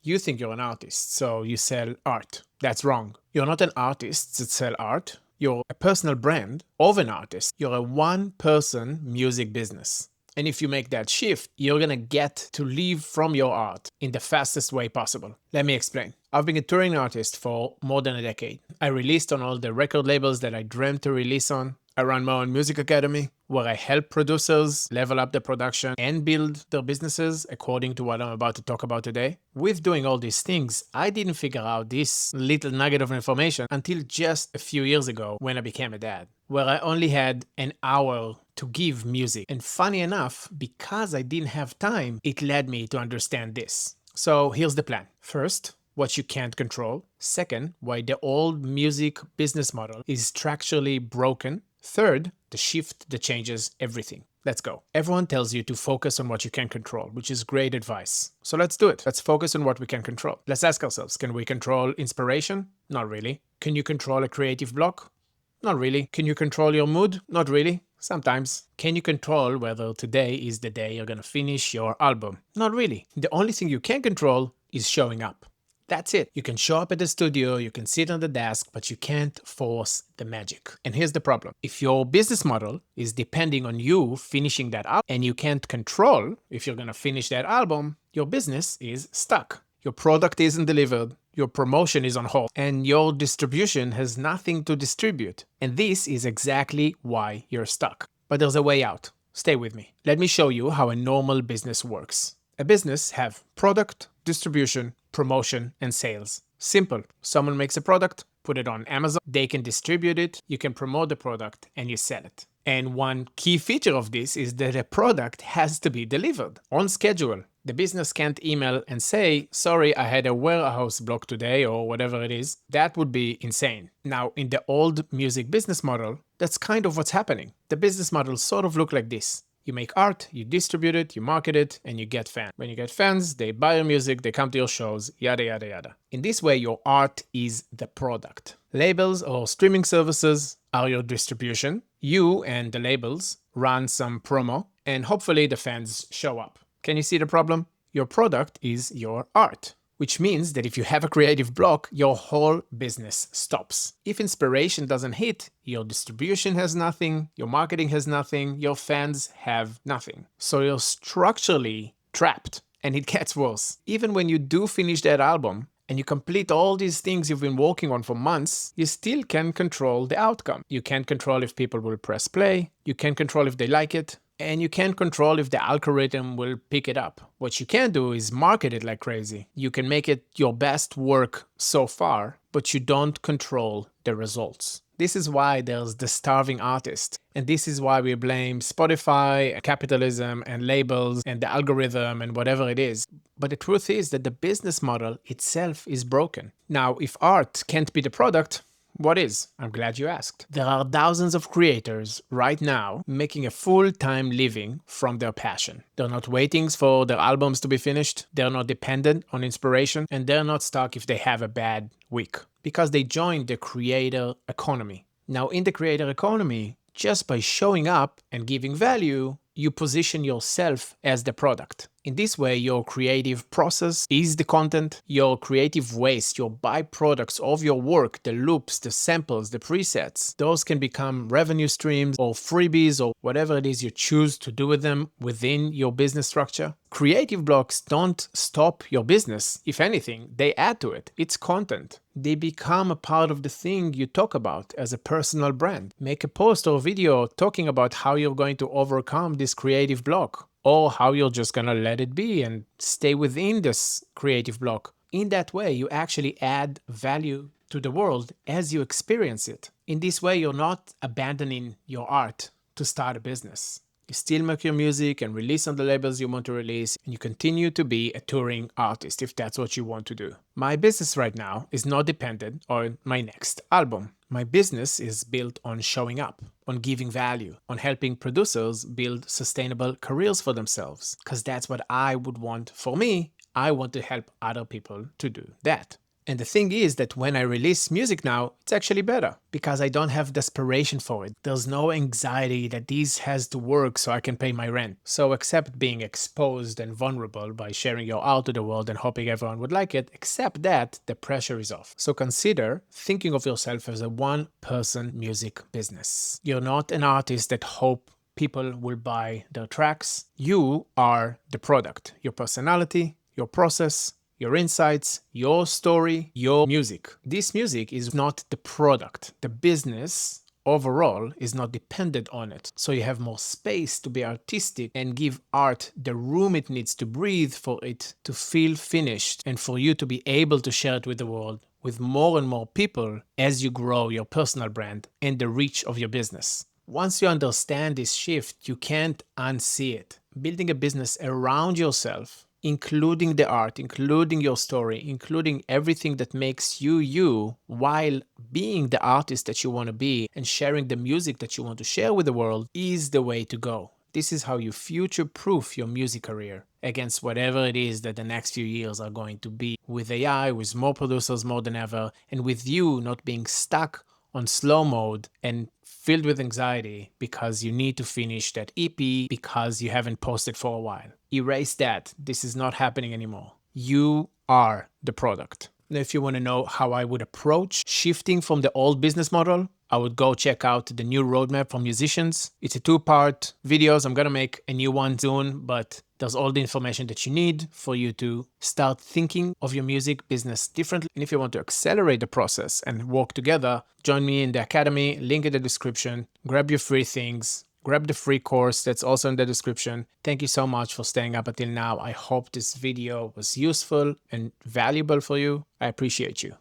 You think you're an artist, so you sell art. That's wrong. You're not an artist that sell art. You're a personal brand of an artist. You're a one-person music business. And if you make that shift, you're gonna get to live from your art in the fastest way possible. Let me explain. I've been a touring artist for more than a decade. I released on all the record labels that I dreamt to release on. I run my own music academy where I help producers level up their production and build their businesses according to what I'm about to talk about today. With doing all these things, I didn't figure out this little nugget of information until just a few years ago when I became a dad, where I only had an hour to give music. And funny enough, because I didn't have time, it led me to understand this. So here's the plan. First, what you can't control. Second, why the old music business model is structurally broken. Third, the shift that changes everything. Let's go. Everyone tells you to focus on what you can control, which is great advice. So let's do it. Let's focus on what we can control. Let's ask ourselves, can we control inspiration? Not really. Can you control a creative block? Not really. Can you control your mood? Not really. Sometimes. Can you control whether today is the day you're gonna finish your album? Not really. The only thing you can control is showing up. That's it. You can show up at the studio, you can sit on the desk, but you can't force the magic. And here's the problem. If your business model is depending on you finishing that album and you can't control if you're gonna finish that album, your business is stuck. Your product isn't delivered, your promotion is on hold, and your distribution has nothing to distribute. And this is exactly why you're stuck. But there's a way out. Stay with me. Let me show you how a normal business works. A business have product, distribution, promotion, and sales. Simple. Someone makes a product, put it on Amazon, they can distribute it, you can promote the product, and you sell it. And one key feature of this is that a product has to be delivered on schedule. The business can't email and say, sorry, I had a warehouse block today or whatever it is. That would be insane. Now, in the old music business model, that's kind of what's happening. The business model sort of look like this. You make art, you distribute it, you market it, and you get fans. When you get fans, they buy your music, they come to your shows, yada, yada, yada. In this way, your art is the product. Labels or streaming services are your distribution. You and the labels run some promo, and hopefully the fans show up. Can you see the problem? Your product is your art, which means that if you have a creative block, your whole business stops. If inspiration doesn't hit, your distribution has nothing, your marketing has nothing, your fans have nothing. So you're structurally trapped, and it gets worse. Even when you do finish that album, and you complete all these things you've been working on for months, you still can control the outcome. You can't control if people will press play, you can't control if they like it, and you can't control if the algorithm will pick it up. What you can do is market it like crazy. You can make it your best work so far, but you don't control the results. This is why there's the starving artist. And this is why we blame Spotify, capitalism, and labels, and the algorithm, and whatever it is. But the truth is that the business model itself is broken. Now, if art can't be the product, what is? I'm glad you asked. There are thousands of creators right now making a full-time living from their passion. They're not waiting for their albums to be finished, they're not dependent on inspiration, and they're not stuck if they have a bad week, because they joined the creator economy. Now, in the creator economy, just by showing up and giving value, you position yourself as the product. In this way, your creative process is the content, your creative waste, your byproducts of your work, the loops, the samples, the presets, those can become revenue streams or freebies or whatever it is you choose to do with them within your business structure. Creative blocks don't stop your business. If anything, they add to it. It's content. They become a part of the thing you talk about as a personal brand. Make a post or video talking about how you're going to overcome this creative block, or how you're just gonna let it be and stay within this creative block. In that way, you actually add value to the world as you experience it. In this way, you're not abandoning your art to start a business. You still make your music and release on the labels you want to release, and you continue to be a touring artist if that's what you want to do. My business right now is not dependent on my next album. My business is built on showing up, on giving value, on helping producers build sustainable careers for themselves, because that's what I would want for me. I want to help other people to do that. And the thing is that when I release music now, it's actually better because I don't have desperation for it. There's no anxiety that this has to work so I can pay my rent. So accept being exposed and vulnerable by sharing your art to the world and hoping everyone would like it. Accept that the pressure is off. So consider thinking of yourself as a one-person music business. You're not an artist that hope people will buy their tracks. You are the product, your personality, your process, your insights, your story, your music. This music is not the product. The business overall is not dependent on it. So you have more space to be artistic and give art the room it needs to breathe for it to feel finished and for you to be able to share it with the world, with more and more people as you grow your personal brand and the reach of your business. Once you understand this shift, you can't unsee it. Building a business around yourself, including the art, including your story, including everything that makes you you, while being the artist that you want to be and sharing the music that you want to share with the world, is the way to go. This is how you future-proof your music career against whatever it is that the next few years are going to be, with AI, with more producers more than ever, and with you not being stuck on slow mode and filled with anxiety because you need to finish that EP because you haven't posted for a while. Erase that. This is not happening anymore. You are the product. Now, if you want to know how I would approach shifting from the old business model, I would go check out the new roadmap for musicians. It's a 2-part videos. I'm going to make a new one soon, but there's all the information that you need for you to start thinking of your music business differently. And if you want to accelerate the process and work together, join me in the academy, link in the description, grab your free things, grab the free course that's also in the description. Thank you so much for staying up until now. I hope this video was useful and valuable for you. I appreciate you.